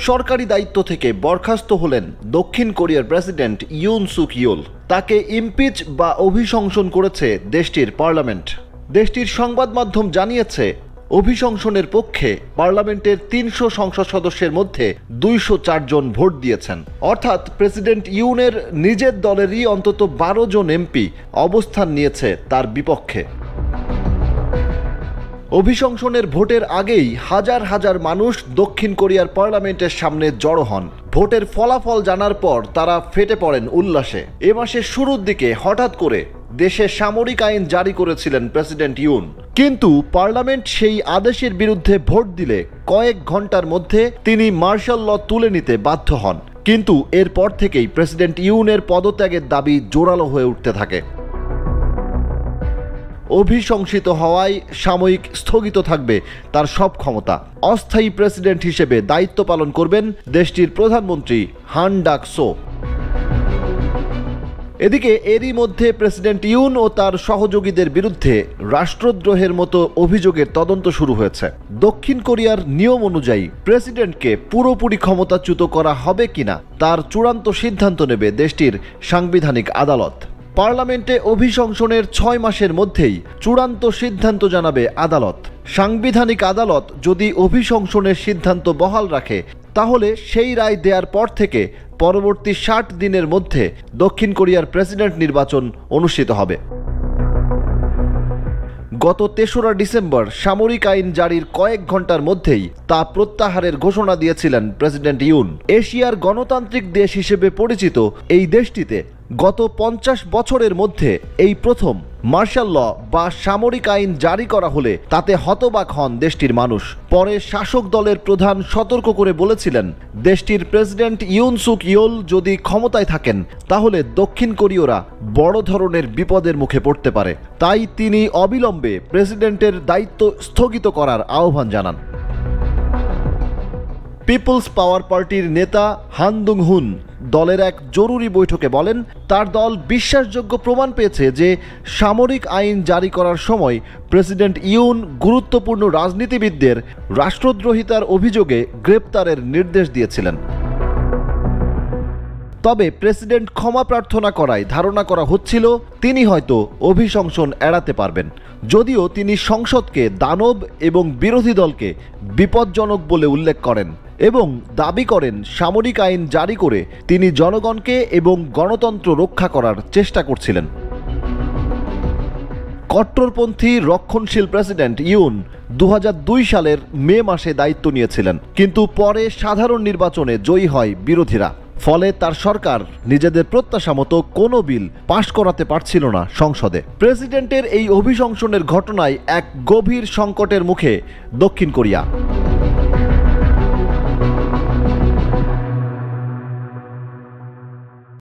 সরকারি দায়িত্ব থেকে বরখাস্ত হলেন দক্ষিণ কোরিয়ার প্রেসিডেন্ট ইউন সুক ইয়োল। তাকে ইমপিচ বা অভিশংসন করেছে দেশটির পার্লামেন্ট। দেশটির সংবাদ মাধ্যম জানিয়েছে, অভিশংসনের পক্ষে পার্লামেন্টের ৩০০ সংসদ সদস্যের মধ্যে ২০৪ জন ভোট দিয়েছেন। অর্থাৎ প্রেসিডেন্ট ইউনের নিজের দলেরই অন্তত ১২ জন এমপি অবস্থান নিয়েছে তার বিপক্ষে। অভিশংসনের ভোটের আগেই হাজার হাজার মানুষ দক্ষিণ কোরিয়ার পার্লামেন্টের সামনে জড়ো হন। ভোটের ফলাফল জানার পর তারা ফেটে পড়েন উল্লাসে। এ মাসের শুরুর দিকে হঠাৎ করে দেশে সামরিক আইন জারি করেছিলেন প্রেসিডেন্ট ইউন, কিন্তু পার্লামেন্ট সেই আদেশের বিরুদ্ধে ভোট দিলে কয়েক ঘন্টার মধ্যে তিনি মার্শাল ল তুলে নিতে বাধ্য হন। কিন্তু এরপর থেকেই প্রেসিডেন্ট ইউনের পদত্যাগের দাবি জোরালো হয়ে উঠতে থাকে। অভিশংসিত হওয়ায় সাময়িক স্থগিত থাকবে তার সব ক্ষমতা। অস্থায়ী প্রেসিডেন্ট হিসেবে দায়িত্ব পালন করবেন দেশটির প্রধানমন্ত্রী হান ডাক সো। এদিকে এরই মধ্যে প্রেসিডেন্ট ইউন ও তার সহযোগীদের বিরুদ্ধে রাষ্ট্রদ্রোহের মতো অভিযোগের তদন্ত শুরু হয়েছে। দক্ষিণ কোরিয়ার নিয়ম অনুযায়ী প্রেসিডেন্টকে পুরোপুরি ক্ষমতাচ্যুত করা হবে কিনা তার চূড়ান্ত সিদ্ধান্ত নেবে দেশটির সাংবিধানিক আদালত। পার্লামেন্টে অভিশংসনের ৬ মাসের মধ্যেই চূড়ান্ত সিদ্ধান্ত জানাবে আদালত। সাংবিধানিক আদালত যদি অভিশংসনের সিদ্ধান্ত বহাল রাখে, তাহলে সেই রায় দেওয়ার পর থেকে পরবর্তী ৬০ দিনের মধ্যে দক্ষিণ কোরিয়ার প্রেসিডেন্ট নির্বাচন অনুষ্ঠিত হবে। গত ৩রা ডিসেম্বর সামরিক আইন জারির কয়েক ঘন্টার মধ্যেই তা প্রত্যাহারের ঘোষণা দিয়েছিলেন প্রেসিডেন্ট ইউন। এশিয়ার গণতান্ত্রিক দেশ হিসেবে পরিচিত এই দেশটিতে গত ৫০ বছরের মধ্যে এই প্রথম মার্শাল ল বা সামরিক আইন জারি করা হলে তাতে হতবাক হন দেশটির মানুষ। পরে শাসক দলের প্রধান সতর্ক করে বলেছিলেন, দেশটির প্রেসিডেন্ট ইউন সুক ইয়োল যদি ক্ষমতায় থাকেন তাহলে দক্ষিণ কোরীয়রা বড় ধরনের বিপদের মুখে পড়তে পারে। তাই তিনি অবিলম্বে প্রেসিডেন্টের দায়িত্ব স্থগিত করার আহ্বান জানান। পিপলস পাওয়ার পার্টির নেতা হান দুং হুন দলের এক জরুরি বৈঠকে বলেন, তার দল বিশ্বাসযোগ্য প্রমাণ পেয়েছে যে সামরিক আইন জারি করার সময় প্রেসিডেন্ট ইউন গুরুত্বপূর্ণ রাজনীতিবিদদের রাষ্ট্রদ্রোহিতার অভিযোগে গ্রেপ্তারের নির্দেশ দিয়েছিলেন। তবে প্রেসিডেন্ট ক্ষমা প্রার্থনা করায় ধারণা করা হচ্ছিল তিনি হয়তো অভিশংসন এড়াতে পারবেন, যদিও তিনি সংসদকে দানব এবং বিরোধী দলকে বিপজ্জনক বলে উল্লেখ করেন এবং দাবি করেন সামরিক আইন জারি করে তিনি জনগণকে এবং গণতন্ত্র রক্ষা করার চেষ্টা করছিলেন। কট্টরপন্থী রক্ষণশীল প্রেসিডেন্ট ইউন ২০০২ সালের মে মাসে দায়িত্ব নিয়েছিলেন, কিন্তু পরে সাধারণ নির্বাচনে জয়ী হয় বিরোধীরা। ফলে তার সরকার নিজেদের প্রত্যাশা মতো কোনো বিল পাশ করাতে পারছিল না সংসদে। প্রেসিডেন্টের এই অভিশংসনের ঘটনায় এক গভীর সংকটের মুখে দক্ষিণ কোরিয়া।